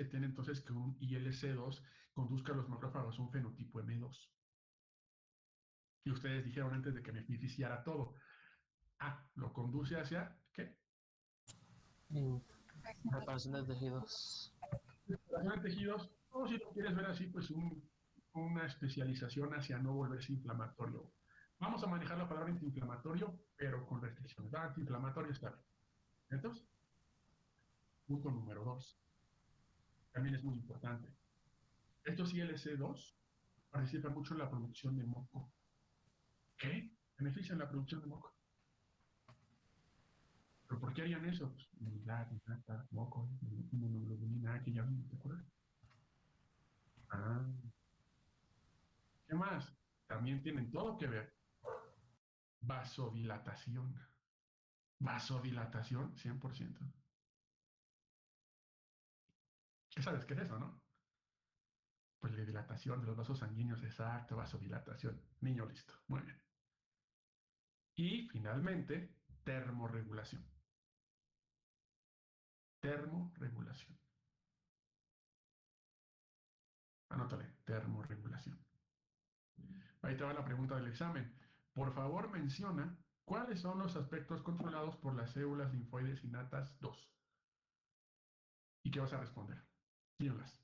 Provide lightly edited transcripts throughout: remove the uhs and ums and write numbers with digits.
tiene entonces que un ILC2 conduzca a los macrófagos a un fenotipo M2. Y ustedes dijeron antes de que me beneficiara todo. Lo conduce hacia, ¿qué? Reparación de tejidos. Reparación de tejidos, o si lo quieres ver así, pues una especialización hacia no volverse inflamatorio. Vamos a manejar la palabra antiinflamatorio, pero con restricciones. Antiinflamatorio está bien. Entonces, punto número 2. También es muy importante. Estos ILC2 participan mucho en la producción de moco. ¿Qué? Benefician la producción de moco. ¿Pero por qué harían eso? Pues, inmunidad, nata, moco, inmunoglobulina, que ya vimos, ¿te acuerdas? ¿Qué más? También tienen todo que ver. Vasodilatación. Vasodilatación, 100%. ¿Qué sabes qué es eso, no? Pues la dilatación de los vasos sanguíneos, exacto, vasodilatación. Niño listo, muy bien. Y finalmente, termorregulación. Termorregulación. Anótale, termorregulación. Ahí te va la pregunta del examen. Por favor, menciona cuáles son los aspectos controlados por las células linfoides innatas 2. ¿Y qué vas a responder? Dígalas.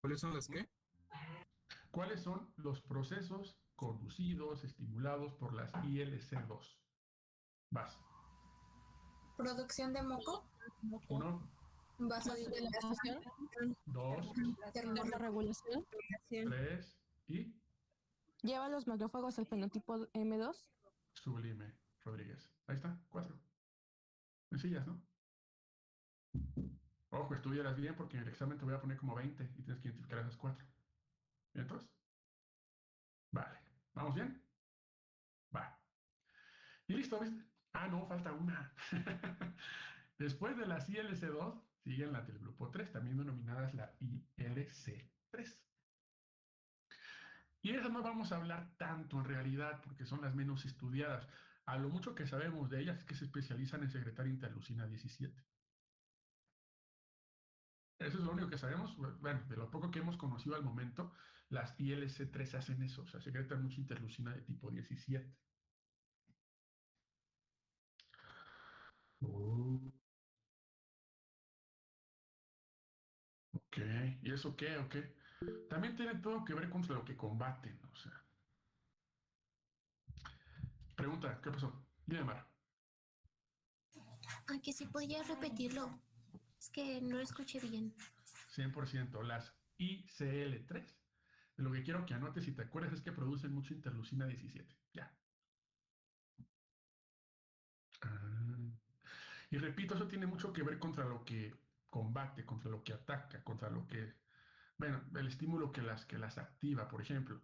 ¿Cuáles son las qué? ¿Cuáles son los procesos conducidos, estimulados por las ILC2? Vas. Producción de moco, 1, vasodilatación, 2, Termorregulación. 3 y Lleva los macrófagos al fenotipo M2. sublime, Rodríguez. Ahí está, 4. Sencillas, ¿no? Ojo, estudiarás bien porque en el examen te voy a poner como 20 y tienes que identificar esas 4. ¿Y entonces? Vale. ¿Vamos bien? Va. Y listo, ¿viste? No, falta una. Después de las ILC2, siguen las del grupo 3, también denominadas la ILC3. Y de esas no vamos a hablar tanto en realidad, porque son las menos estudiadas. A lo mucho que sabemos de ellas es que se especializan en secretar interleucina 17. Eso es lo único que sabemos. Bueno, de lo poco que hemos conocido al momento, las ILC3 hacen eso, o sea, secretan mucha interleucina de tipo 17. Ok, ¿y eso qué? Ok. También tiene todo que ver contra lo que combaten, o sea. Pregunta, ¿qué pasó? Dime, Mar. que si podías repetirlo, es que no lo escuché bien. 100%. Las ICL3, lo que quiero que anotes y te acuerdes es que producen mucha interleucina 17. Ya. Y repito, eso tiene mucho que ver contra lo que combate, contra lo que ataca, contra lo que, bueno, el estímulo que las activa, por ejemplo.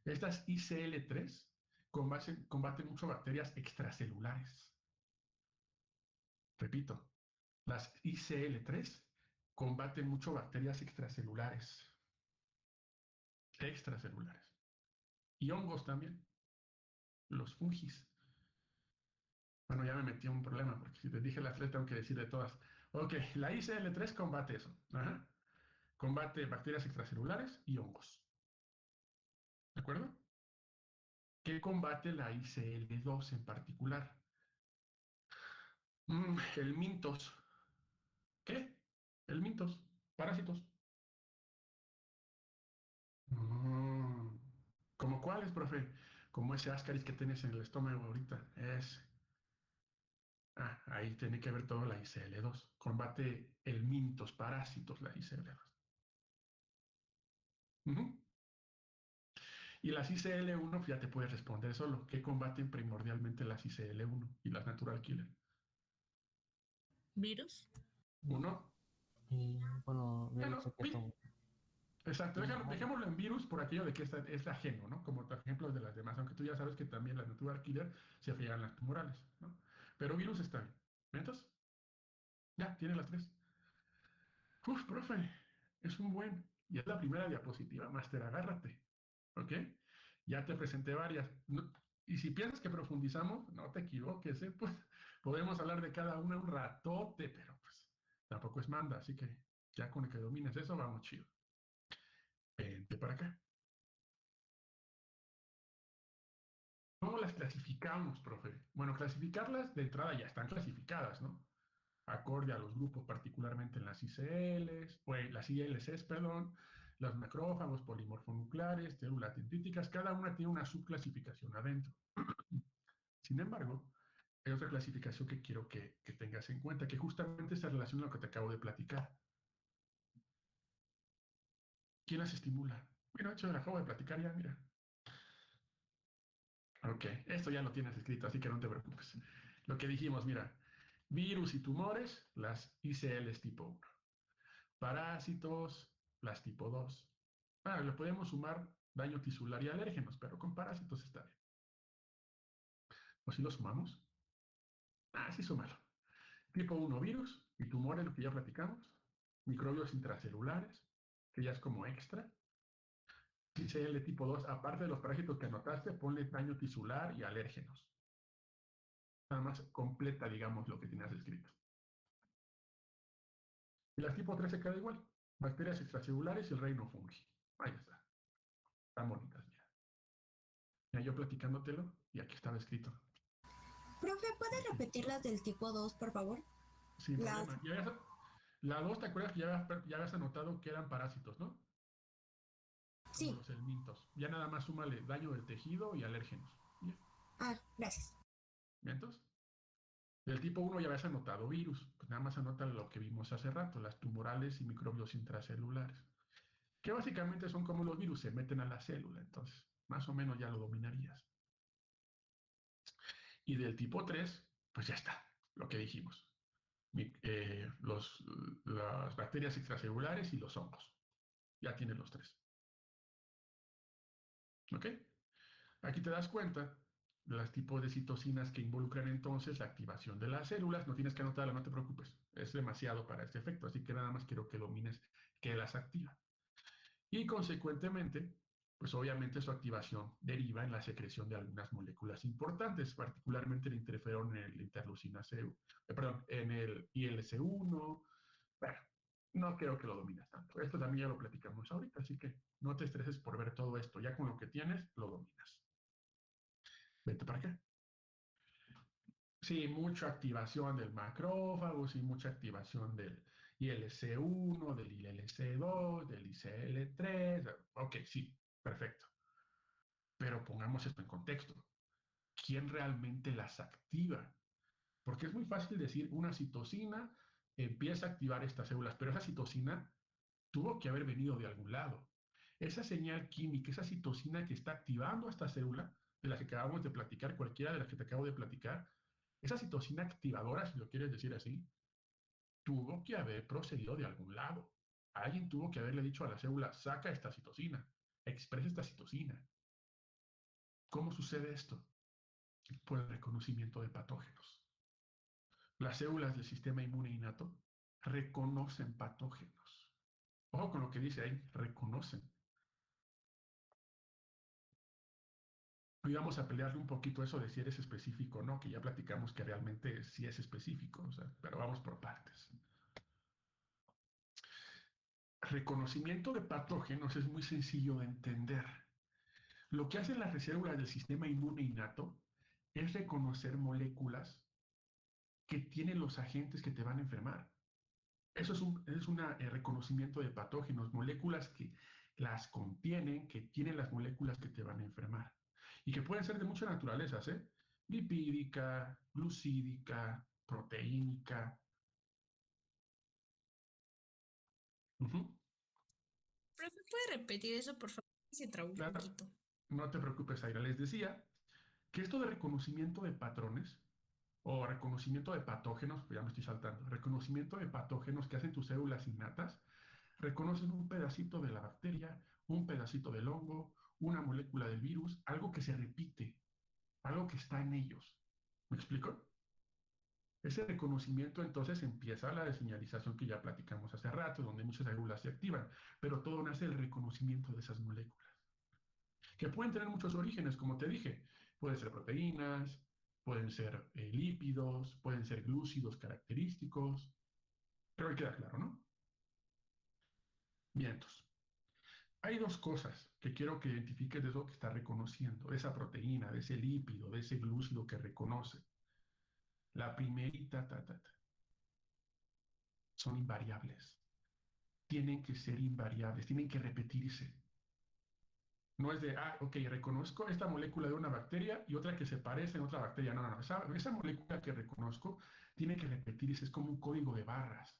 Estas ICL3 combaten mucho bacterias extracelulares. Repito, las ICL3 combaten mucho bacterias extracelulares. Extracelulares. Y hongos también. Los fungis. Bueno, ya me metí en un problema, porque si te dije las tres, tengo que decir de todas. Ok, la ICL3 combate eso. Ajá. Combate bacterias extracelulares y hongos. ¿De acuerdo? ¿Qué combate la ICL2 en particular? El mintos. ¿Qué? El mintos. Parásitos. Mm, ¿Cómo cuáles, profe? Como ese ascaris que tienes en el estómago ahorita. Ahí tiene que ver todo la ICL2. Combate el mintos, parásitos, la ICL2. Y las ICL1, pues ya te puedes responder solo. ¿Qué combaten primordialmente las ICL1 y las natural killer? ¿Virus? Uno. Bueno, Exacto, dejémoslo en virus por aquello de que es ajeno, ¿no? Como ejemplos de las demás, aunque tú ya sabes que también las natural killer se friegan las tumorales, ¿no? Pero virus está bien. ¿Entonces? Ya, tiene las tres. Uf, profe, es un buen. Y es la primera diapositiva, máster, agárrate. ¿Ok? Ya te presenté varias. Y si piensas que profundizamos, no te equivoques, ¿eh? Pues podemos hablar de cada una un ratote, pero pues tampoco es manda, así que ya con el que domines eso, vamos chido. Vente para acá. ¿Cómo las clasificamos, profe? Bueno, clasificarlas de entrada ya están clasificadas, ¿no? Acorde a los grupos, particularmente en las ICLs, o en las ILCs, perdón, los macrófagos, polimorfonucleares, células dendríticas, cada una tiene una subclasificación adentro. Sin embargo, hay otra clasificación que quiero que tengas en cuenta, que justamente se relaciona a lo que te acabo de platicar. ¿Quién las estimula? Bueno, de hecho, la acabo de platicar ya, mira. Ok, esto ya lo tienes escrito, así que no te preocupes. Lo que dijimos, mira, virus y tumores, las ICLs tipo 1. Parásitos, las tipo 2. Le podemos sumar daño tisular y alérgenos, pero con parásitos está bien. ¿O si lo sumamos? Sí, súmalo. Tipo 1 virus y tumores, lo que ya platicamos. Microbios intracelulares, que ya es como extra. ICL tipo 2, aparte de los parásitos que anotaste, ponle daño tisular y alérgenos. Nada más completa, digamos, lo que tenías escrito. Y las tipo 3 se queda igual. Bacterias extracelulares y el reino fungi. Ahí está. Están bonitas, mira. Mira, yo platicándotelo y aquí estaba escrito. Profe, ¿puede repetir las del tipo 2, por favor? Sin Las... problema. La 2, ¿te acuerdas que ya habías anotado que eran parásitos, ¿no? Como Sí. los helmintos. Ya nada más súmale daño del tejido y alérgenos. ¿Bien? Gracias. ¿Vientos? Del tipo 1 ya habías anotado virus. Pues nada más anota lo que vimos hace rato, las tumorales y microbios intracelulares. Que básicamente son como los virus, se meten a la célula. Entonces, más o menos ya lo dominarías. Y del tipo 3, pues ya está, lo que dijimos. Las bacterias extracelulares y los hongos. Ya tienes los 3. ¿Ok? Aquí te das cuenta de los tipos de citocinas que involucran entonces la activación de las células. No tienes que anotarla, no te preocupes. Es demasiado para este efecto, así que nada más quiero que domines que las activa. Y consecuentemente, pues obviamente su activación deriva en la secreción de algunas moléculas importantes, particularmente el interferón en el interleucina en el ILC1. Bueno, no creo que lo domines tanto. Esto también ya lo platicamos ahorita, así que no te estreses por ver todo esto. Ya con lo que tienes, lo dominas. Vete para acá. Sí, mucha activación del macrófago, sí, mucha activación del ILC1, del ILC2, del ICL3. Ok, sí, perfecto. Pero pongamos esto en contexto. ¿Quién realmente las activa? Porque es muy fácil decir una citocina empieza a activar estas células, pero esa citocina tuvo que haber venido de algún lado. Esa señal química, esa citocina que está activando esta célula, de la que acabamos de platicar, cualquiera de las que te acabo de platicar, esa citocina activadora, si lo quieres decir así, tuvo que haber procedido de algún lado. Alguien tuvo que haberle dicho a la célula, saca esta citocina, expresa esta citocina. ¿Cómo sucede esto? Por el reconocimiento de patógenos. Las células del sistema inmune innato reconocen patógenos. Ojo con lo que dice ahí, reconocen. Hoy vamos a pelearle un poquito eso de si eres específico o no, que ya platicamos que realmente sí es específico, o sea, pero vamos por partes. Reconocimiento de patógenos es muy sencillo de entender. Lo que hacen las células del sistema inmune innato es reconocer moléculas que tienen los agentes que te van a enfermar. Eso es un reconocimiento de patógenos, moléculas que las contienen, que tienen las moléculas que te van a enfermar. Y que pueden ser de muchas naturalezas, ¿eh? Lipídica, glucídica, proteínica. Ujú. Profe, ¿puede repetir eso, por favor? Se trabó un Claro, poquito. no te preocupes, Aira. Les decía que esto de reconocimiento de patrones o reconocimiento de patógenos, pues ya me estoy saltando, reconocimiento de patógenos que hacen tus células innatas, reconocen un pedacito de la bacteria, un pedacito del hongo, una molécula del virus, algo que se repite, algo que está en ellos. ¿Me explico? Ese reconocimiento entonces empieza la señalización que ya platicamos hace rato, donde muchas células se activan, pero todo nace del reconocimiento de esas moléculas, que pueden tener muchos orígenes, como te dije. Pueden ser proteínas, pueden ser lípidos, pueden ser glúcidos característicos. Creo que queda claro, ¿no? Bien, entonces, hay dos cosas que quiero que identifiques de eso que está reconociendo, de esa proteína, de ese lípido, de ese glúcido que reconoce. La primerita, son invariables. Tienen que ser invariables, tienen que repetirse. No es de, ok, reconozco esta molécula de una bacteria y otra que se parece en otra bacteria. No, no, no. Esa molécula que reconozco tiene que repetirse, es como un código de barras.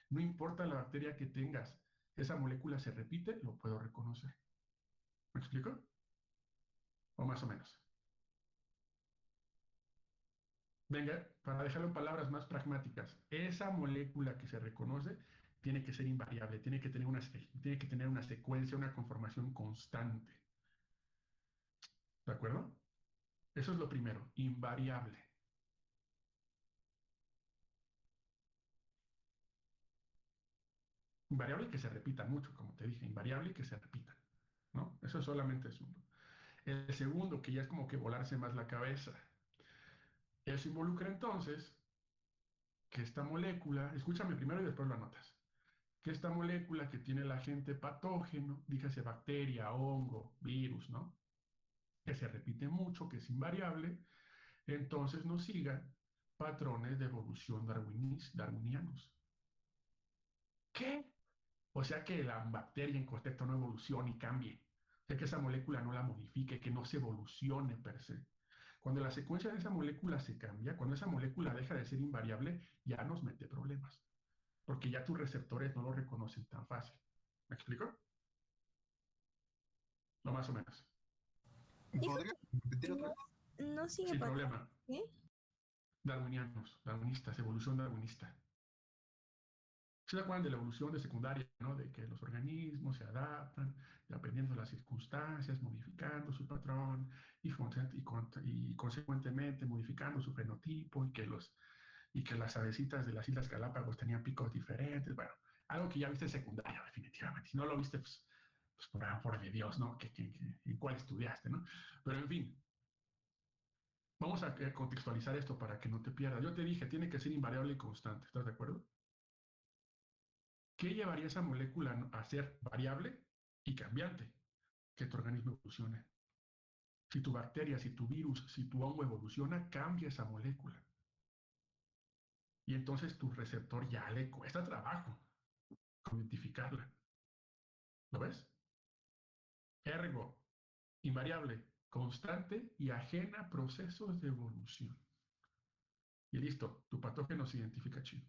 No importa la bacteria que tengas, esa molécula se repite, lo puedo reconocer. ¿Me explico? O más o menos. Venga, para dejarlo en palabras más pragmáticas, esa molécula que se reconoce tiene que ser invariable, tiene que tener una secuencia, una conformación constante. ¿De acuerdo? Eso es lo primero, invariable. Invariable y que se repita mucho, como te dije, invariable y que se repita, ¿no? Eso solamente es uno. El segundo, que ya es como que volarse más la cabeza. Eso involucra entonces que esta molécula, escúchame primero y después lo anotas, que esta molécula que tiene el agente patógeno, dígase bacteria, hongo, virus, ¿no? Que se repite mucho, que es invariable, entonces nos sigan patrones de evolución darwinianos. ¿Qué? O sea que la bacteria en contexto no evolucione y cambie. O sea que esa molécula no la modifique, que no se evolucione per se. Cuando la secuencia de esa molécula se cambia, cuando esa molécula deja de ser invariable, ya nos mete problemas. Porque ya tus receptores no lo reconocen tan fácil. ¿Me explico? Lo más o menos. Dijo ¿Podría repetir otra que no sigue Sin patrón. problema. ¿Qué? Darwinianos, darwinistas, evolución darwinista. ¿Se acuerdan de la evolución de secundaria, ¿no? De que los organismos se adaptan dependiendo de las circunstancias, modificando su patrón y consecuentemente modificando su fenotipo y que las avecitas de las Islas Galápagos tenían picos diferentes. Bueno, algo que ya viste en secundaria, definitivamente. Si no lo viste, pues por amor de Dios, ¿no? ¿En cuál estudiaste, no? Pero en fin, vamos a contextualizar esto para que no te pierdas. Yo te dije, tiene que ser invariable y constante. ¿Estás de acuerdo? ¿Qué llevaría esa molécula a ser variable y cambiante? Que tu organismo evolucione. Si tu bacteria, si tu virus, si tu hongo evoluciona, cambia esa molécula. Y entonces tu receptor ya le cuesta trabajo identificarla. ¿Lo ves? Ergo, invariable, constante y ajena a procesos de evolución. Y listo, tu patógeno se identifica chido.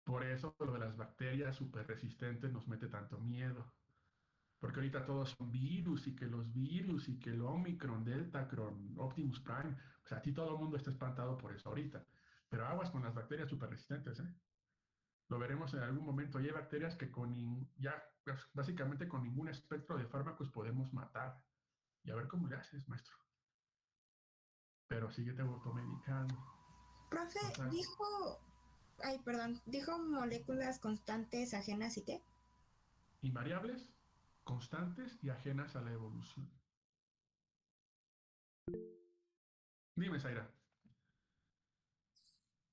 Por eso lo de las bacterias súper resistentes nos mete tanto miedo. Porque ahorita todos son virus y que los virus y que el Omicron, Deltacron, Optimus Prime. O sea, a ti todo el mundo está espantado por eso ahorita. Pero aguas con las bacterias súper resistentes, ¿eh? Lo veremos en algún momento. Y hay bacterias que ya pues, básicamente con ningún espectro de fármacos podemos matar. Y a ver cómo le haces, maestro. Pero síguete automedicando. Profe, Total. dijo moléculas constantes ajenas y qué? Invariables, constantes y ajenas a la evolución. Dime, Zaira.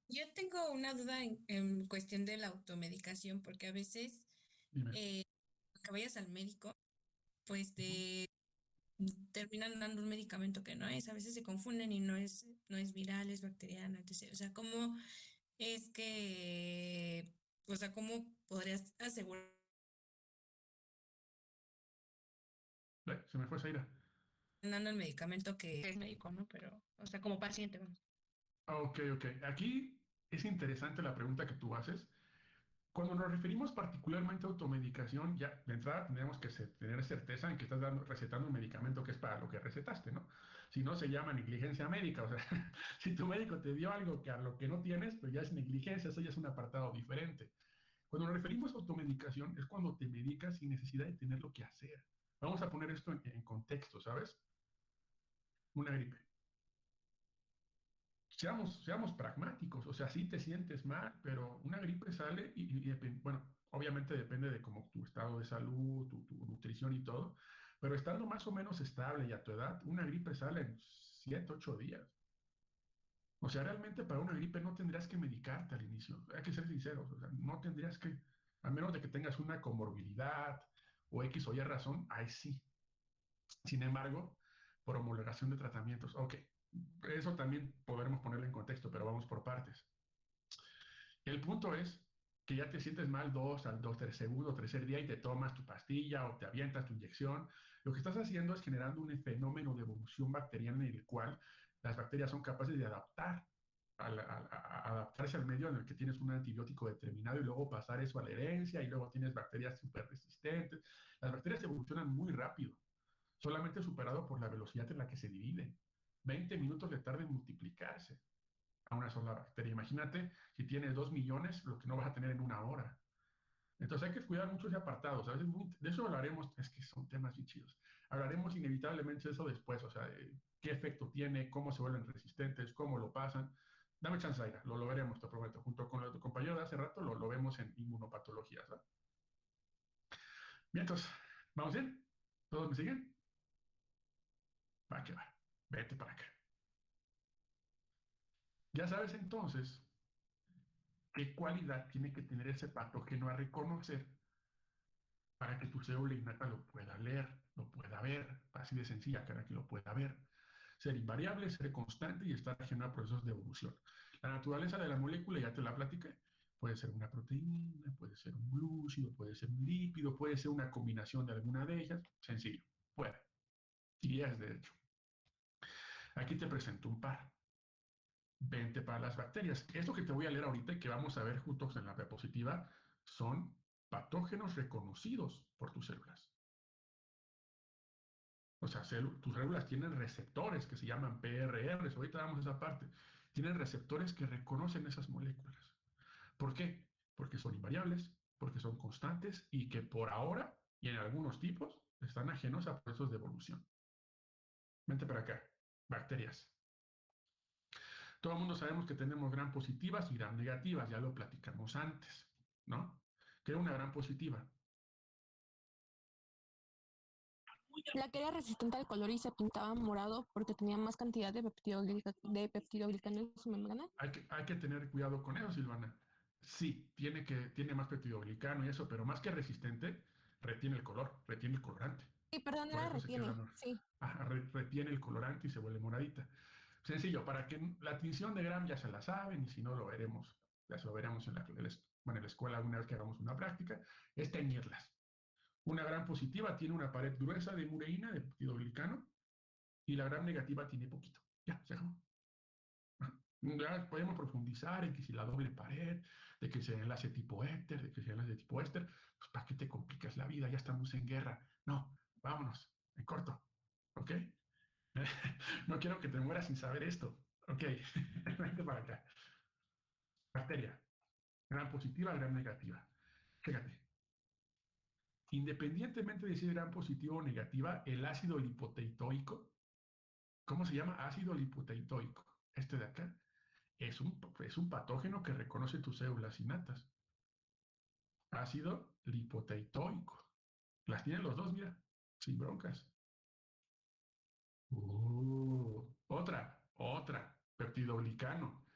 Yo tengo una duda en cuestión de la automedicación, porque a veces Dime. que vayas al médico, pues Ujú. te terminan dando un medicamento que no es, a veces se confunden y no es viral, es bacteriana, entonces, o sea, ¿cómo es que, o sea, cómo podrías asegurar Se me fue Zaira. dando el medicamento que es médico, ¿no? Pero, o sea, como paciente, vamos. Ok. Aquí es interesante la pregunta que tú haces. Cuando nos referimos particularmente a automedicación, ya de entrada tenemos que tener certeza en que estás recetando un medicamento que es para lo que recetaste, ¿no? Si no, se llama negligencia médica. O sea, si tu médico te dio algo que a lo que no tienes, pues ya es negligencia, eso ya es un apartado diferente. Cuando nos referimos a automedicación, es cuando te medicas sin necesidad de tener lo que hacer. Vamos a poner esto en contexto, ¿sabes? Una gripe. Seamos pragmáticos, o sea, sí te sientes mal, pero una gripe sale bueno, obviamente depende de cómo tu estado de salud, tu nutrición y todo, Pero estando más o menos estable y a tu edad, una gripe sale en 7, 8 días. O sea, realmente para una gripe no tendrías que medicarte al inicio. Hay que ser sinceros. O sea, no tendrías que, a menos de que tengas una comorbilidad o X o Y razón, ahí sí. Sin embargo, por homologación de tratamientos. Ok, eso también podremos ponerlo en contexto, pero vamos por partes. El punto es que ya te sientes mal segundo, tercer día y te tomas tu pastilla o te avientas tu inyección. Lo que estás haciendo es generando un fenómeno de evolución bacteriana en el cual las bacterias son capaces de adaptarse al medio en el que tienes un antibiótico determinado y luego pasar eso a la herencia y luego tienes bacterias súper resistentes. Las bacterias evolucionan muy rápido, solamente superado por la velocidad en la que se dividen. 20 minutos le tarda en multiplicarse a una sola bacteria. Imagínate si tienes 2 millones, lo que no vas a tener en una hora. Entonces hay que cuidar mucho ese apartado. ¿Sabes? De eso hablaremos, es que son temas bien chidos. Hablaremos inevitablemente de eso después, o sea, qué efecto tiene, cómo se vuelven resistentes, cómo lo pasan. Dame chance, Aira, lo veremos, te prometo. Junto con tu compañero de hace rato, lo vemos en inmunopatologías. ¿Va? Bien, entonces, ¿vamos bien? ¿Todos me siguen? Va que va. Vete para acá. Ya sabes entonces qué cualidad tiene que tener ese patógeno a reconocer para que tu célula innata lo pueda leer, lo pueda ver, así de sencilla, para que lo pueda ver. Ser invariable, ser constante y estar ajeno a procesos de evolución. La naturaleza de la molécula, ya te la platiqué, puede ser una proteína, puede ser un glúcido, puede ser un lípido, puede ser una combinación de alguna de ellas, sencillo, puede. Y es de hecho. Aquí te presento un par. 20 para las bacterias. Esto que te voy a leer ahorita y que vamos a ver juntos en la diapositiva son patógenos reconocidos por tus células. O sea, tus células tienen receptores que se llaman PRRs, ahorita damos esa parte. Tienen receptores que reconocen esas moléculas. ¿Por qué? Porque son invariables, porque son constantes y que por ahora, y en algunos tipos, están ajenos a procesos de evolución. Vente para acá, bacterias. Todo el mundo sabemos que tenemos gram positivas y gram negativas, ya lo platicamos antes, ¿no? ¿Qué era una gram positiva? La que era resistente al color y se pintaba morado porque tenía más cantidad de peptidoglicano en su membrana. Hay que tener cuidado con eso, Silvana. Sí, tiene más peptidoglicano y eso, pero más que resistente, retiene el color, retiene el colorante. Sí, perdón, Por era eso se queda retiene, sí. retiene el colorante y se vuelve moradita. Sencillo, para que la tinción de Gram ya se la saben y si no lo veremos, ya se lo veremos en la escuela alguna vez que hagamos una práctica, es teñirlas. Una Gram positiva tiene una pared gruesa de mureína, de peptidoglicano, y la Gram negativa tiene poquito. Ya, se acabó. Ya podemos profundizar en que si la doble pared, de que sea enlace tipo éter, de que sea enlace tipo éster, pues ¿para qué te complicas la vida? Ya estamos en guerra. No, vámonos, en corto, ¿ok? No quiero que te mueras sin saber esto. Ok, vente para acá. Bacteria, gram positiva, gram negativa. Fíjate, independientemente de si es gram positiva o negativa, el ácido lipoteitoico, ¿cómo se llama? Ácido lipoteitoico. Este de acá es un patógeno que reconoce tus células innatas. Ácido lipoteitoico. Las tienen los dos, mira, sin broncas. Otra, peptidoglicano.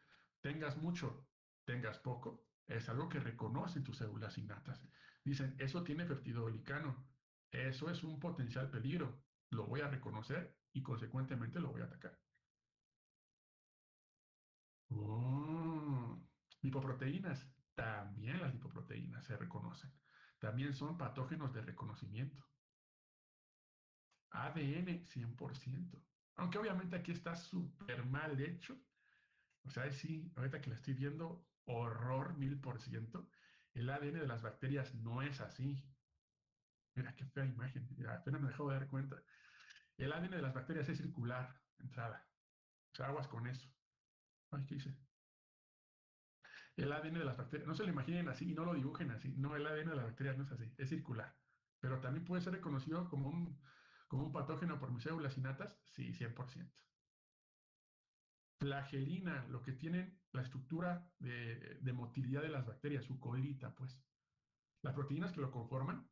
Tengas mucho, tengas poco, es algo que reconocen tus células innatas. Dicen, eso tiene peptidoglicano, eso es un potencial peligro, lo voy a reconocer y consecuentemente lo voy a atacar. Oh, lipoproteínas, también las lipoproteínas se reconocen. También son patógenos de reconocimiento. ADN 100%. Aunque obviamente aquí está súper mal hecho. O sea, sí, ahorita que la estoy viendo, horror 1000%. El ADN de las bacterias no es así. Mira qué fea imagen. Mira, apenas me dejo de dar cuenta. El ADN de las bacterias es circular, entrada. O sea, aguas con eso. Ay, ¿qué hice? El ADN de las bacterias, no se lo imaginen así y no lo dibujen así. No, el ADN de las bacterias no es así, es circular. Pero también puede ser reconocido como un patógeno por mis células innatas, sí, 100%. Flagelina, lo que tienen la estructura de motilidad de las bacterias, su colita, pues. Las proteínas que lo conforman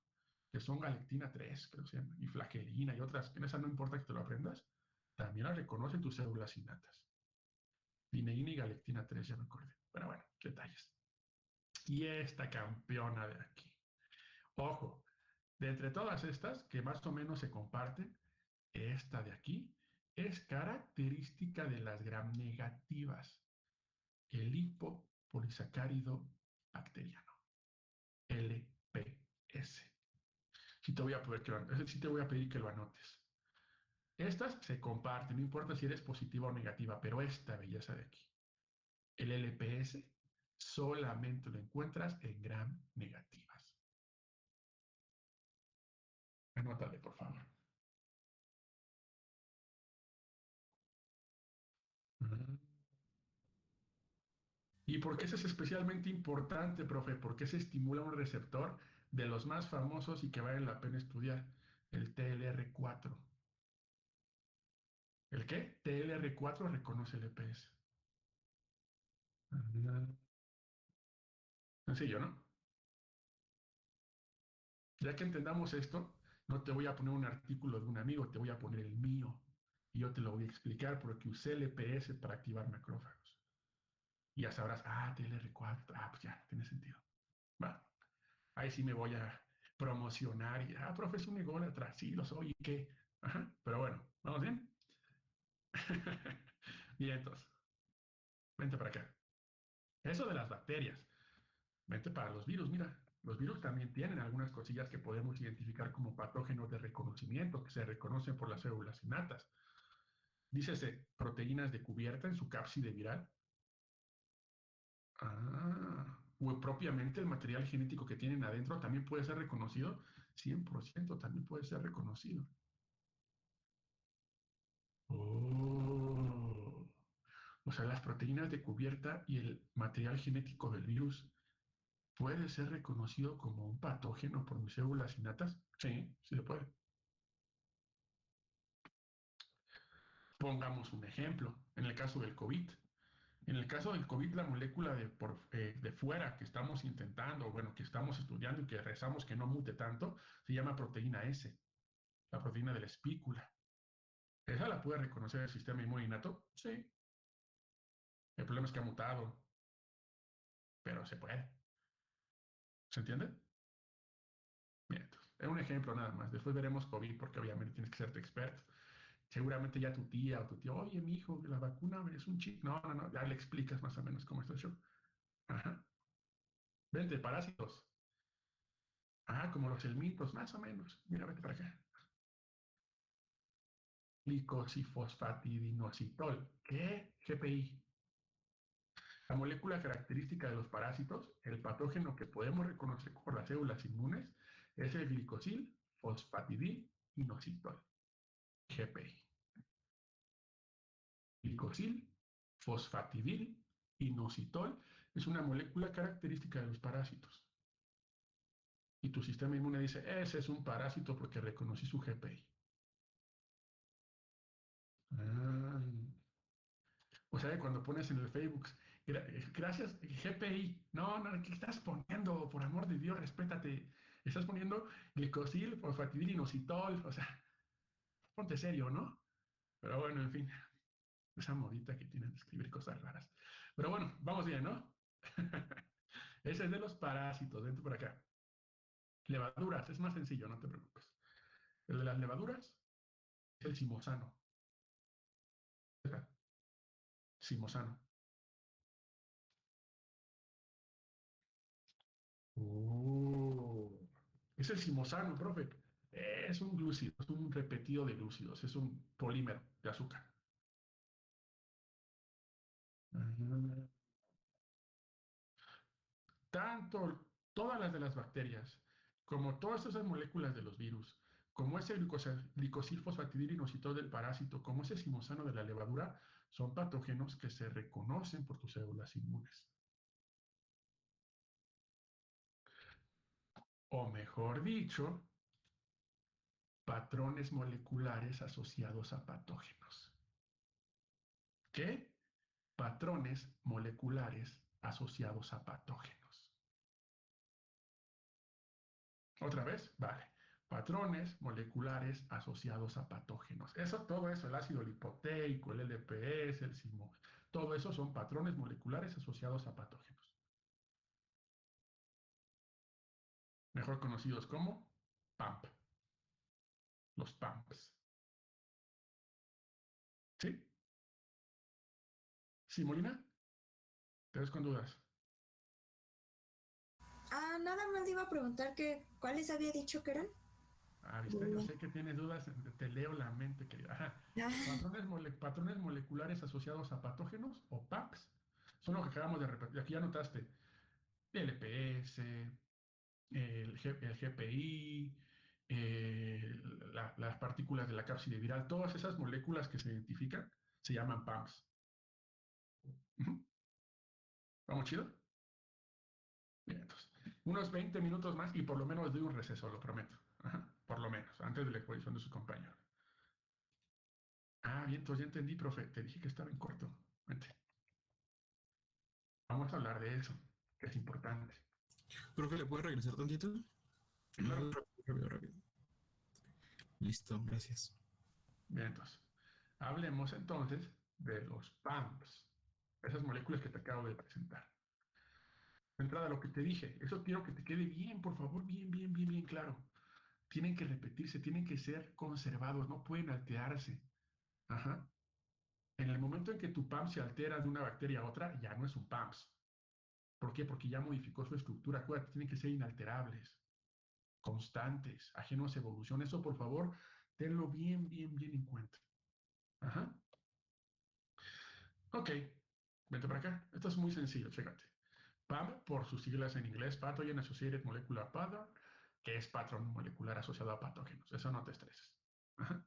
que son galectina 3, creo que se llama, y flagelina y otras, que en esa no importa que te lo aprendas, también las reconocen tus células innatas. Pineína y galectina 3, ya me acordé. Pero bueno, detalles. Y esta campeona de aquí. Ojo, de entre todas estas, que más o menos se comparten, esta de aquí es característica de las gram negativas, el lipopolisacárido bacteriano, LPS. Sí te voy a pedir que lo anotes. Estas se comparten, no importa si eres positiva o negativa, pero esta belleza de aquí, el LPS, solamente lo encuentras en gram negativas. Anótale, por favor. ¿Y por qué eso es especialmente importante, profe? Porque se estimula un receptor de los más famosos y que vale la pena estudiar, el TLR4. ¿El qué? TLR4 reconoce el EPS. Sencillo, ¿no? Ya que entendamos esto, no te voy a poner un artículo de un amigo, te voy a poner el mío. Y yo te lo voy a explicar porque usé el EPS para activar macrófagos. Y ya sabrás, TLR4, pues ya, tiene sentido. Va, ahí sí me voy a promocionar y, profe, es un ególatra, sí, lo soy, ¿y qué? Ajá, pero bueno, ¿vamos bien? Bien, entonces, vente para acá. Eso de las bacterias, vente para los virus, mira, los virus también tienen algunas cosillas que podemos identificar como patógenos de reconocimiento, que se reconocen por las células innatas. Dícese proteínas de cubierta en su cápside viral. O propiamente el material genético que tienen adentro también puede ser reconocido. 100% también puede ser reconocido. Oh. O sea, las proteínas de cubierta y el material genético del virus puede ser reconocido como un patógeno por mis células innatas. Sí, sí se puede. Pongamos un ejemplo. En el caso del COVID. En el caso del COVID, la molécula de fuera que estamos intentando, bueno, que estamos estudiando y que rezamos que no mute tanto, se llama proteína S, la proteína de la espícula. ¿Esa la puede reconocer el sistema inmune innato? Sí. El problema es que ha mutado, pero se puede. ¿Se entiende? Bien, entonces, es un ejemplo nada más. Después veremos COVID, porque obviamente tienes que ser tu experto. Seguramente ya tu tía o tu tío, oye, mi hijo, la vacuna es un chip. No, no, no, ya le explicas más o menos cómo está el show. Ajá. Vente, parásitos. Como los helmintos, más o menos. Mira, vete para acá. Glicosifosfatidinoxitol. ¿Qué? GPI. La molécula característica de los parásitos, el patógeno que podemos reconocer por las células inmunes, es el glicosil fosfatidilinositol, GPI. Glicosil fosfatidilinositol es una molécula característica de los parásitos. Y tu sistema inmune dice, ese es un parásito porque reconocí su GPI. Ah. O sea, cuando pones en el Facebook, gracias GPI, no, no, ¿qué estás poniendo? Por amor de Dios, respétate. Estás poniendo glicosil, fosfatidilinositol, o sea, ponte serio, ¿no? Pero bueno, en fin, esa modita que tienen de escribir cosas raras. Pero bueno, vamos bien, ¿no? Ese es de los parásitos, vente por acá. Levaduras, es más sencillo, no te preocupes. El de las levaduras es el simosano. Simosano. Oh. Es el simosano, profe. Es un glúcido, es un repetido de glúcidos, es un polímero de azúcar. Ah. Tanto todas las de las bacterias, como todas esas moléculas de los virus, como ese glicosilfosfatidilinositol del parásito, como ese simosano de la levadura, son patógenos que se reconocen por tus células inmunes. O mejor dicho, patrones moleculares asociados a patógenos. ¿Qué? Patrones moleculares asociados a patógenos. ¿Otra vez? Vale. Patrones moleculares asociados a patógenos. Todo eso, el ácido lipoteico, el LPS, el SIMO, todo eso son patrones moleculares asociados a patógenos. Mejor conocidos como PAMP. Los PAMPs. ¿Sí? ¿Sí, Molina? ¿Te ves con dudas? Nada más le iba a preguntar que cuáles había dicho que eran. Ah, ¿viste? Yo sé que tienes dudas, te leo la mente, querida. Ajá. Patrones moleculares asociados a patógenos o PAPs son lo que acabamos de repetir. Aquí ya notaste LPS, el GPI, las partículas de la cápside viral, todas esas moléculas que se identifican se llaman PAMs. ¿Vamos chido? Bien, entonces, unos 20 minutos más y por lo menos doy un receso, lo prometo. Ajá, por lo menos, antes de la exposición de su compañero. Ah, bien, entonces ya entendí, profe. Te dije que estaba en corto. Vente. Vamos a hablar de eso, que es importante. Profe, ¿le puede regresar tantito? Sí, claro. Rápido. Listo, gracias. Bien, entonces, hablemos entonces de los PAMPs, esas moléculas que te acabo de presentar. De entrada, lo que te dije, eso quiero que te quede bien, por favor, bien claro. Tienen que repetirse, tienen que ser conservados, no pueden alterarse. Ajá. En el momento en que tu PAMP se altera de una bacteria a otra, ya no es un PAMPs. ¿Por qué? Porque ya modificó su estructura. Acuérdate, tienen que ser inalterables, constantes, ajenos a evolución. Eso, por favor, tenlo bien en cuenta. Ajá. Ok, vente para acá. Esto es muy sencillo, chécate. PAM, por sus siglas en inglés, Pathogen Associated Molecular Pattern, que es patrón molecular asociado a patógenos. Eso no te estreses. Ajá.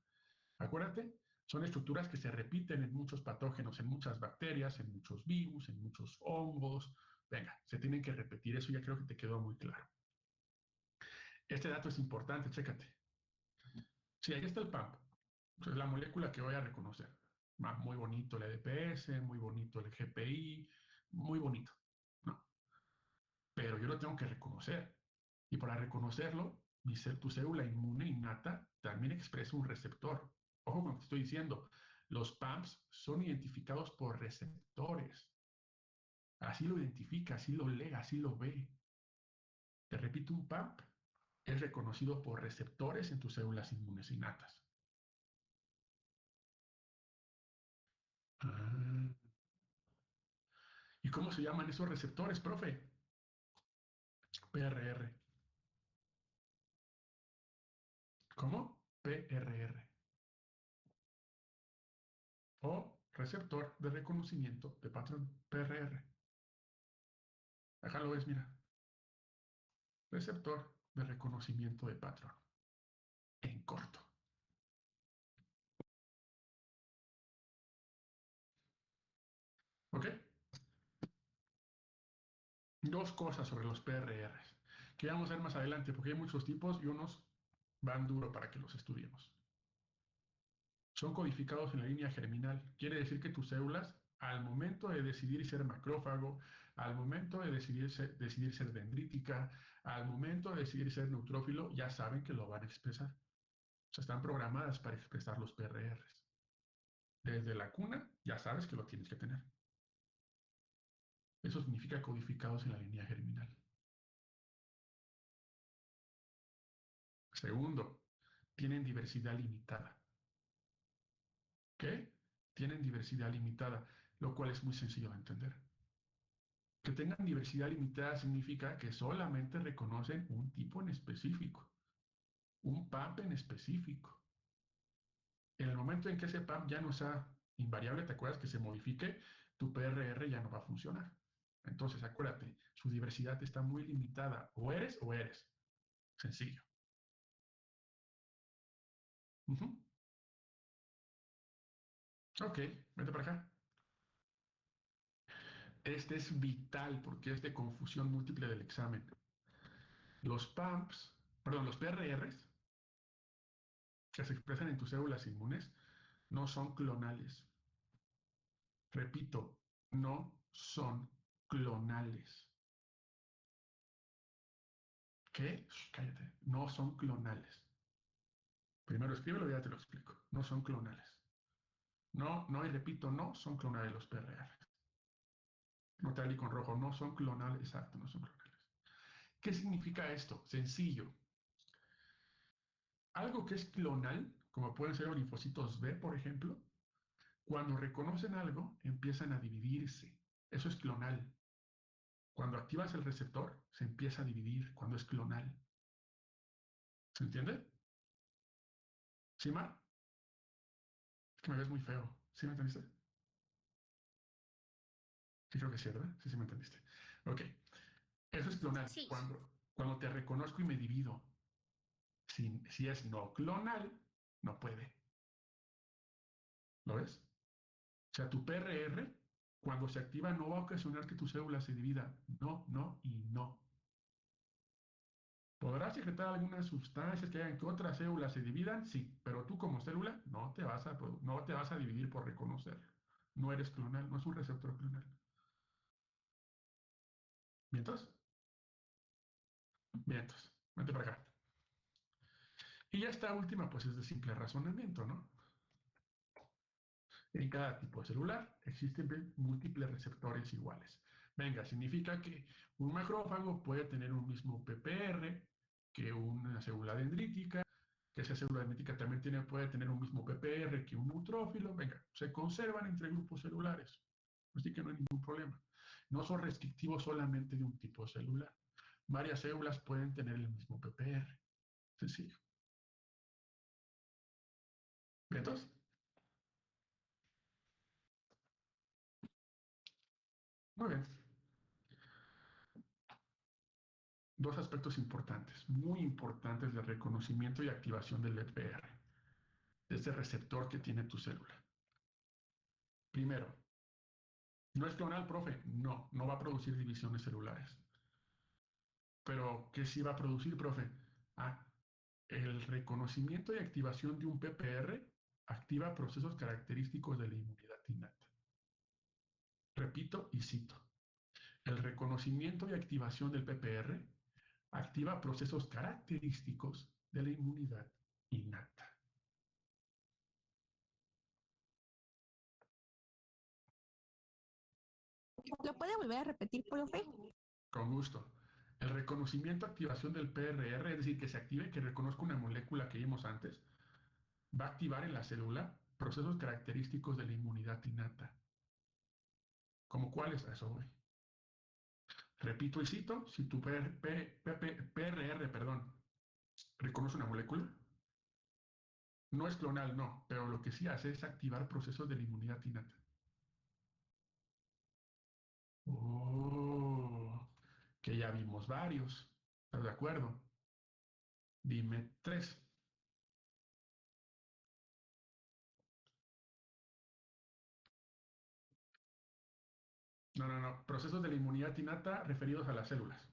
Acuérdate, son estructuras que se repiten en muchos patógenos, en muchas bacterias, en muchos virus, en muchos hongos. Venga, se tienen que repetir. Eso ya creo que te quedó muy claro. Este dato es importante, chécate. Sí, ahí está el PAMP. Es la molécula que voy a reconocer. Muy bonito el EDPS, muy bonito el GPI, muy bonito. ¿No? Pero yo lo tengo que reconocer. Y para reconocerlo, tu célula inmune innata también expresa un receptor. Ojo con lo que estoy diciendo. Los PAMPs son identificados por receptores. Así lo identifica, así lo lee, así lo ve. Te repito, un PAMP es reconocido por receptores en tus células inmunes innatas. Ah. ¿Y cómo se llaman esos receptores, profe? PRR. ¿Cómo? PRR. O receptor de reconocimiento de patrón. PRR. Acá lo ves, mira. Receptor de reconocimiento de patrón. En corto. ¿Ok? Dos cosas sobre los PRRs que vamos a ver más adelante porque hay muchos tipos y unos van duro para que los estudiemos. Son codificados en la línea germinal. Quiere decir que tus células, al momento de decidir ser macrófago, al momento de decidir ser dendrítica, al momento de decidir ser neutrófilo, ya saben que lo van a expresar. O sea, están programadas para expresar los PRRs. Desde la cuna ya sabes que lo tienes que tener. Eso significa codificados en la línea germinal. Segundo, tienen diversidad limitada. ¿Qué? Tienen diversidad limitada, lo cual es muy sencillo de entender. Que tengan diversidad limitada significa que solamente reconocen un tipo en específico, un PAMP en específico. En el momento en que ese PAMP ya no sea invariable, ¿te acuerdas que se modifique? Tu PRR ya no va a funcionar. Entonces, acuérdate, su diversidad está muy limitada. O eres o eres. Sencillo. Ok, vete para acá. Este es vital porque es de confusión múltiple del examen. Los PAMPs, perdón, los PRRs que se expresan en tus células inmunes no son clonales. Repito, no son clonales. ¿Qué? Shh, cállate. No son clonales. Primero escríbelo y ya te lo explico. No son clonales. No, no, y repito, no son clonales los PRR. Notarlo con rojo, no son clonales, exacto, no son clonales. ¿Qué significa esto? Sencillo. Algo que es clonal, como pueden ser los linfocitos B, por ejemplo, cuando reconocen algo, empiezan a dividirse. Eso es clonal. Cuando activas el receptor, se empieza a dividir cuando es clonal. ¿Se entiende? ¿Sí, Mar? Es que me ves muy feo. ¿Sí me entendiste? Sí, creo que sí, ¿verdad? Sí, sí me entendiste. Ok. Eso es clonal. Sí. Cuando te reconozco y me divido. Si es no clonal, no puede. ¿Lo ves? O sea, tu PRR, cuando se activa, no va a ocasionar que tu célula se divida. No, no y no. ¿Podrás secretar algunas sustancias que hagan que otras células se dividan? Sí, pero tú como célula no te vas a dividir por reconocer. No eres clonal, no es un receptor clonal. ¿Vientos? Vientos. Vente para acá. Y ya esta última, pues es de simple razonamiento, ¿no? En cada tipo de celular existen múltiples receptores iguales. Venga, significa que un macrófago puede tener un mismo PPR que una célula dendrítica, que esa célula dendrítica también puede tener un mismo PPR que un neutrófilo. Venga, se conservan entre grupos celulares. Así que no hay ningún problema. No son restrictivos solamente de un tipo celular. Varias células pueden tener el mismo PPR. Sencillo. ¿Vientos? Muy bien. Dos aspectos importantes, muy importantes del reconocimiento y activación del EPR, de ese receptor que tiene tu célula. Primero, ¿no es clonal, profe? No, no va a producir divisiones celulares. Pero, ¿qué sí va a producir, profe? Ah, el reconocimiento y activación de un PPR activa procesos característicos de la inmunidad innata. Repito y cito. El reconocimiento y activación del PPR activa procesos característicos de la inmunidad innata. ¿Lo puede volver a repetir, profe? Con gusto. El reconocimiento, activación del PRR, es decir, que se active, que reconozca una molécula que vimos antes, va a activar en la célula procesos característicos de la inmunidad innata. ¿Como cuáles? A eso voy. Repito y cito, si tu PRR, reconoce una molécula, no es clonal, no, pero lo que sí hace es activar procesos de la inmunidad innata. Oh, que ya vimos varios. ¿Estás de acuerdo? Dime tres. No, no, no. Procesos de la inmunidad innata referidos a las células.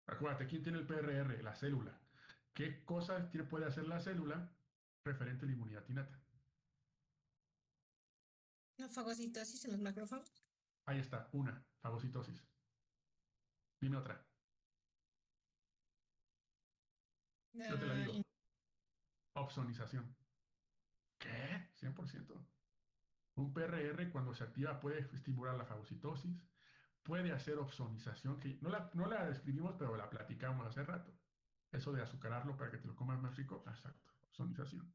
Acuérdate, ¿quién tiene el PRR? La célula. ¿Qué cosas puede hacer la célula referente a la inmunidad innata? La fagocitosis en los macrófagos. Ahí está, una, fagocitosis. Dime otra. Yo te la La digo. Opsonización. ¿Qué? 100%. Un PRR cuando se activa puede estimular la fagocitosis, puede hacer opsonización, que no la describimos, pero la platicamos hace rato. Eso de azucararlo para que te lo comas más rico, exacto, opsonización.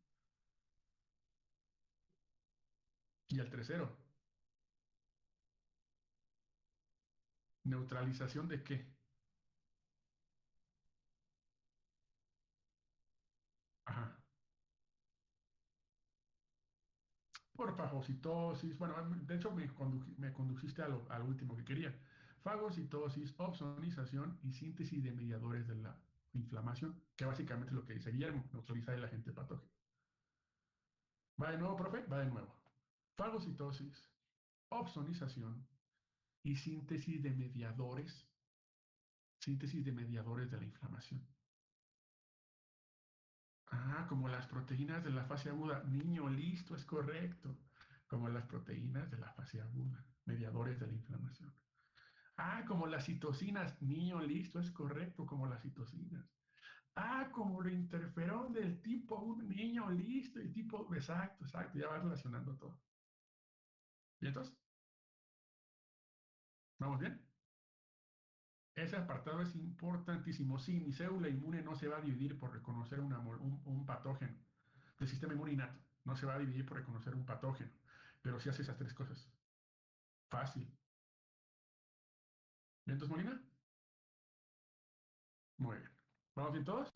Y el tercero, neutralización de qué? Ajá. Por fagocitosis, bueno, de hecho me conduciste a lo último que quería. Fagocitosis, opsonización y síntesis de mediadores de la inflamación, que básicamente es lo que dice Guillermo, neutralizar el agente patógeno. Va de nuevo, profe, va de nuevo. Fagocitosis, opsonización y síntesis de mediadores de la inflamación. Ah, como las proteínas de la fase aguda. Niño, listo, es correcto. Como las proteínas de la fase aguda, mediadores de la inflamación. Ah, como las citocinas. Niño, listo, es correcto, como las citocinas. Ah, como lo interferón del tipo un niño, listo, y tipo, exacto, exacto, ya va relacionando todo. ¿Y entonces? ¿Vamos bien? Ese apartado es importantísimo. Sí, mi célula inmune no se va a dividir por reconocer un patógeno del sistema inmune innato. No se va a dividir por reconocer un patógeno. Pero sí hace esas tres cosas. Fácil. ¿Bien, entonces, Molina? Muy bien. ¿Vamos bien todos?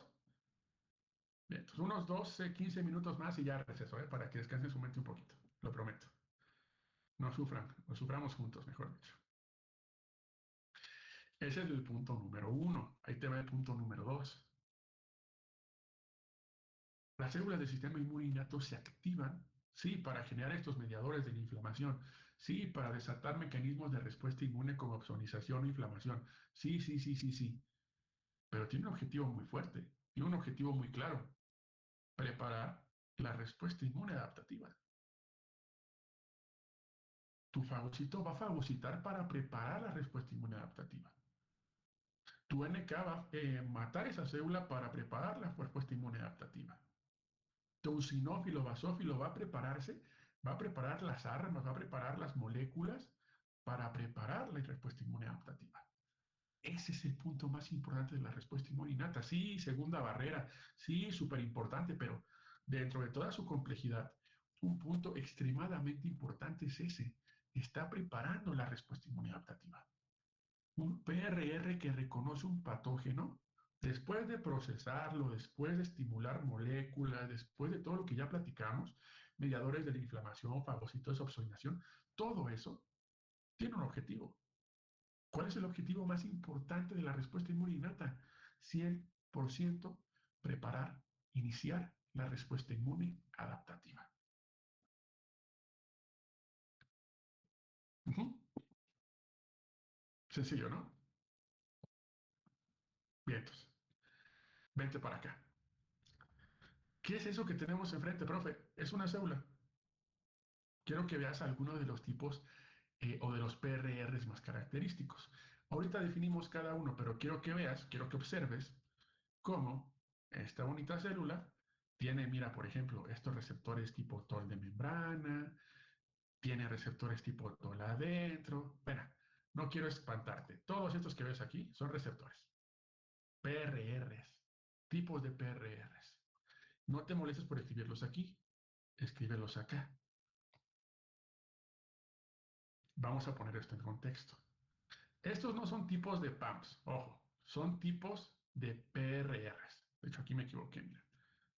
Bien, entonces unos 12, 15 minutos más y ya receso, ¿eh? Para que descansen su mente un poquito. Lo prometo. No sufran, lo suframos juntos, mejor dicho. Ese es el punto número 1. Ahí te va el punto número 2. Las células del sistema inmune innato se activan, sí, para generar estos mediadores de la inflamación, sí, para desatar mecanismos de respuesta inmune como opsonización o inflamación. Sí, sí, sí, sí, sí. Pero tiene un objetivo muy fuerte, tiene un objetivo muy claro: preparar la respuesta inmune adaptativa. Tu fagocito va a fagocitar para preparar la respuesta inmune adaptativa. Tu NK va a matar esa célula para preparar la respuesta inmune adaptativa. Tu eosinófilo basófilo va a prepararse, va a preparar las armas, va a preparar las moléculas para preparar la respuesta inmune adaptativa. Ese es el punto más importante de la respuesta inmune innata. Sí, segunda barrera, sí, súper importante, pero dentro de toda su complejidad, un punto extremadamente importante es ese. Está preparando la respuesta inmune adaptativa. Un PRR que reconoce un patógeno, después de procesarlo, después de estimular moléculas, después de todo lo que ya platicamos, mediadores de la inflamación, fagocitos, opsonización, todo eso tiene un objetivo. ¿Cuál es el objetivo más importante de la respuesta inmune innata? 100% preparar, iniciar la respuesta inmune adaptativa. Uh -huh. Sencillo, ¿no? Bien, entonces, vente para acá. ¿Qué es eso que tenemos enfrente, profe? Es una célula. Quiero que veas algunos de los tipos o de los PRRs más característicos. Ahorita definimos cada uno, pero quiero que veas, quiero que observes cómo esta bonita célula tiene, mira, por ejemplo, estos receptores tipo TOL de membrana, tiene receptores tipo TOL adentro. Bueno, no quiero espantarte. Todos estos que ves aquí son receptores. PRRs, tipos de PRRs. No te molestes por escribirlos aquí, escríbelos acá. Vamos a poner esto en contexto. Estos no son tipos de PAMPs, ojo, son tipos de PRRs. De hecho, aquí me equivoqué, mira.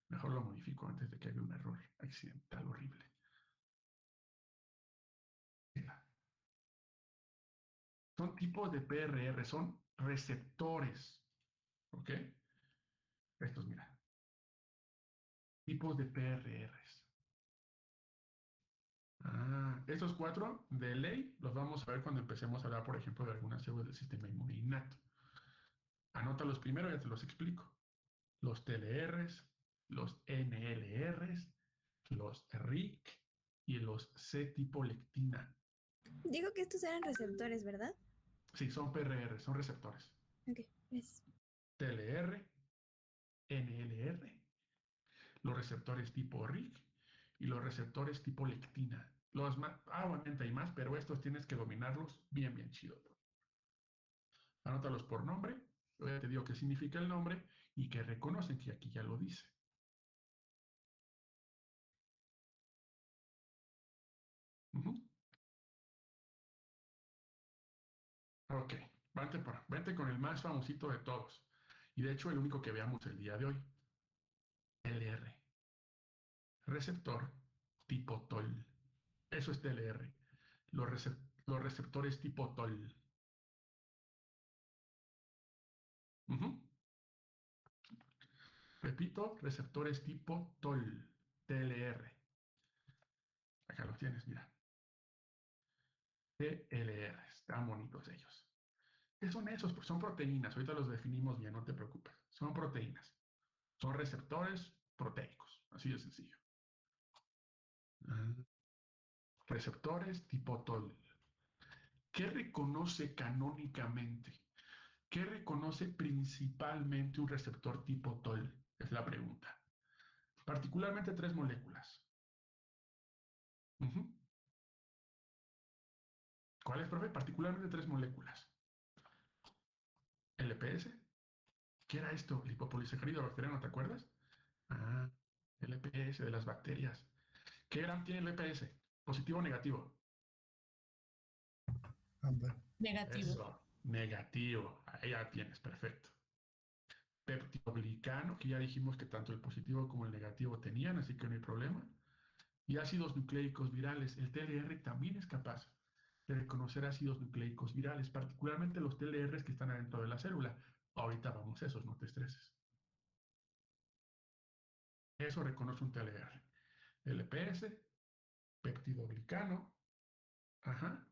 Mejor lo modifico antes de que haya un error accidental horrible. Mira. Son tipos de PRR, son receptores. ¿Ok? Estos, mira. Tipos de PRRs. Ah, estos cuatro de ley los vamos a ver cuando empecemos a hablar, por ejemplo, de algunas células del sistema inmune innato. Anótalos primero, ya te los explico. Los TLRs, los NLRs, los RIC y los C-tipo lectina. Digo que estos eran receptores, ¿verdad? Sí, son PRR, son receptores. Ok, es. TLR, NLR, los receptores tipo RIC y los receptores tipo lectina. Los más, obviamente hay más, pero estos tienes que dominarlos bien, bien chido. Anótalos por nombre, yo ya te digo qué significa el nombre y que reconocen que aquí ya lo dice. Uh -huh. Ok, vente con el más famosito de todos. Y de hecho el único que veamos el día de hoy. TLR. Receptor tipo TOL. Eso es TLR. Los receptores tipo TOL. Uh -huh. Repito, receptores tipo TOL. TLR. Acá los tienes, mira. TLR. Están bonitos ellos. ¿Qué son esos? Pues son proteínas. Ahorita los definimos bien, no te preocupes. Son proteínas. Son receptores proteicos. Así de sencillo. Receptores tipo TOL. ¿Qué reconoce canónicamente? ¿Qué reconoce principalmente un receptor tipo TOL? Es la pregunta. Particularmente tres moléculas. Ujú. ¿Cuáles, profe? Particularmente tres moléculas. LPS. ¿Qué era esto? Lipopolisacárido bacteriano, ¿te acuerdas? Ah, LPS de las bacterias. ¿Qué gram tiene el LPS? ¿Positivo o negativo? Negativo. Eso, negativo. Ahí ya tienes, perfecto. Peptidoglicano, que ya dijimos que tanto el positivo como el negativo tenían, así que no hay problema. Y ácidos nucleicos virales. El TLR también es capaz de reconocer ácidos nucleicos virales, particularmente los TLRs que están adentro de la célula. Ahorita vamos a esos, no te estreses. Eso reconoce un TLR. LPS, peptidoglicano, ajá,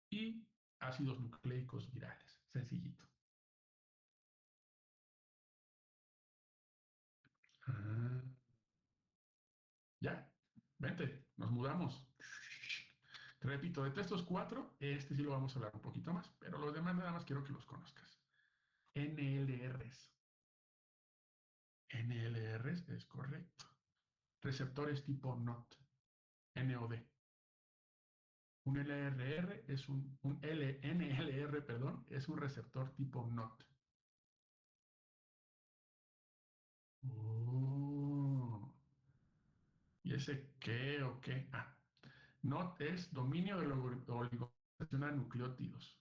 y ácidos nucleicos virales. Sencillito. Ah, ya, vente, nos mudamos. Te repito, de estos cuatro, este sí lo vamos a hablar un poquito más, pero los demás nada más quiero que los conozcas. NLRs. NLRs es correcto. Receptores tipo NOT, NOD. Un LRR es un NLR, perdón, es un receptor tipo NOT. Oh, ¿y ese qué o qué? Ah, NOT es dominio de la oligomerización a nucleótidos.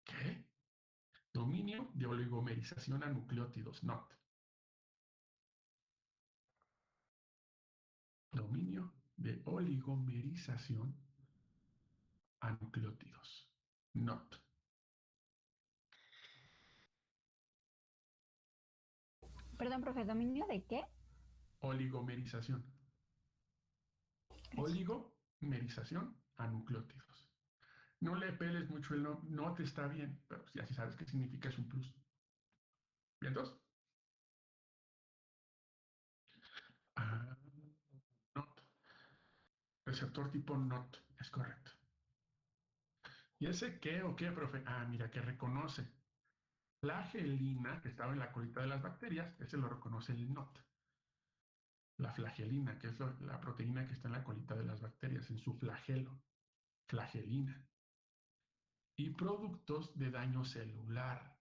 ¿Qué? Dominio de oligomerización a nucleótidos, NOT. Dominio de oligomerización a nucleótidos, NOT. Perdón, profe, ¿dominio de qué? Oligomerización. Gracias. Oligomerización a nucleótidos. No le peles mucho el no, no te está bien, pero ya si sabes qué significa es un plus. ¿Bien, entonces? Ah, NOT. Receptor tipo NOT, es correcto. ¿Y ese qué o qué, profe? Ah, mira, que reconoce. Flagelina, que estaba en la colita de las bacterias, ese lo reconoce el NOT. La flagelina, que es la proteína que está en la colita de las bacterias, en su flagelo. Flagelina. Y productos de daño celular.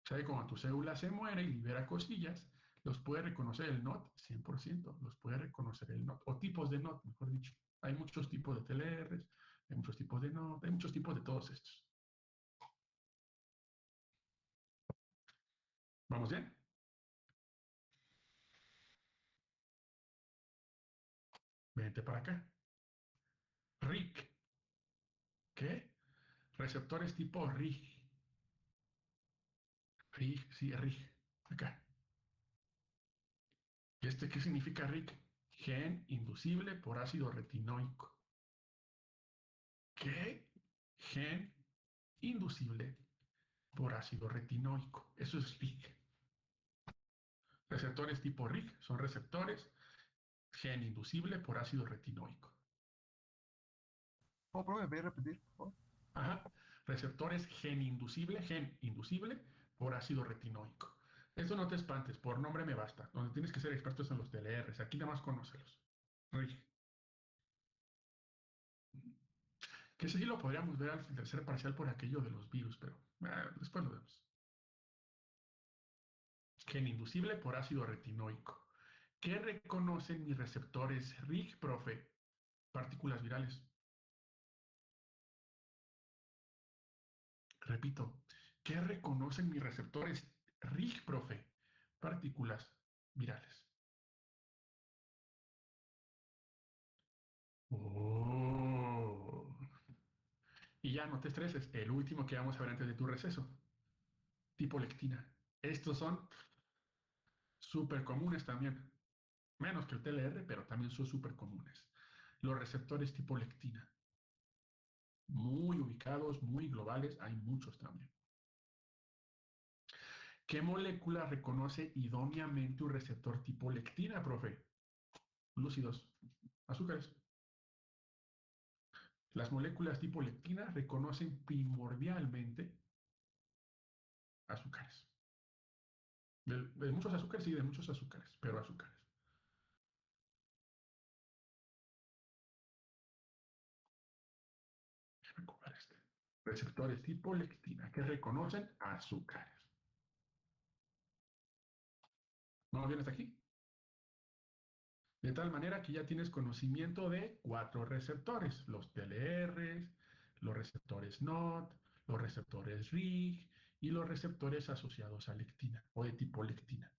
O sea, que cuando tu célula se muere y libera cosillas, los puede reconocer el NOT 100%, los puede reconocer el NOT, o tipos de NOT, mejor dicho. Hay muchos tipos de TLRs, hay muchos tipos de NOT, hay muchos tipos de todos estos. ¿Vamos bien? Vente para acá. RIG. ¿Qué? Receptores tipo RIG. RIG, sí, RIG. Acá. ¿Y este qué significa RIG? Gen inducible por ácido retinoico. ¿Qué? Gen inducible por ácido retinoico. Eso es RIG. Receptores tipo RIG son receptores gen inducible por ácido retinoico. ¿Cómo, profe? ¿Me voy a repetir, por favor? Ajá. Receptores gen inducible por ácido retinoico. Esto no te espantes, por nombre me basta. Donde tienes que ser expertos en los TLRs. Aquí nada más conócelos. RIG. Que ese sí lo podríamos ver al tercer parcial por aquello de los virus, pero después lo vemos. Gen inducible por ácido retinoico. ¿Qué reconocen mis receptores RIG, profe? Partículas virales. Repito, ¿qué reconocen mis receptores RIG, profe? Partículas virales. Oh. Y ya no te estreses, el último que vamos a ver antes de tu receso, tipo lectina. Estos son súper comunes también, menos que el TLR, pero también son súper comunes. Los receptores tipo lectina, muy ubicados, muy globales, hay muchos también. ¿Qué molécula reconoce idóneamente un receptor tipo lectina, profe? Glúcidos, azúcares. Las moléculas tipo lectina reconocen primordialmente azúcares. De muchos azúcares, sí, de muchos azúcares, pero azúcares. Déjame copiar este. Receptores tipo lectina que reconocen azúcares. ¿Vamos bien hasta aquí? De tal manera que ya tienes conocimiento de 4 receptores, los TLRs, los receptores NOT, los receptores RIG y los receptores asociados a lectina o de tipo lectina.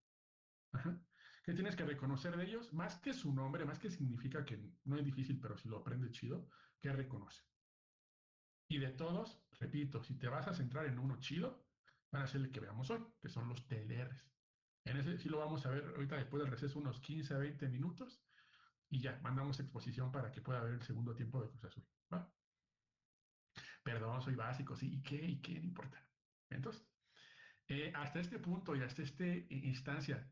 Ajá. ¿Qué tienes que reconocer de ellos? Más que su nombre, más que significa que no es difícil, pero si lo aprendes chido, ¿qué reconoce? Y de todos, repito, si te vas a centrar en uno chido, van a ser el que veamos hoy, que son los TLRs. En ese sí lo vamos a ver ahorita después del receso unos 15 a 20 minutos y ya, mandamos exposición para que pueda ver el segundo tiempo de Cruz Azul. ¿Va? Perdón, soy básico, sí, ¿y qué? ¿Y qué? No importa. Entonces, hasta este punto y hasta esta instancia,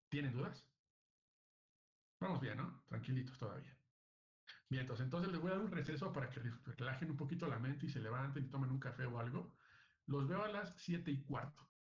¿tienen dudas? Vamos bien, ¿no? Tranquilitos todavía. Bien, entonces les voy a dar un receso para que relajen un poquito la mente y se levanten y tomen un café o algo. Los veo a las 7:15.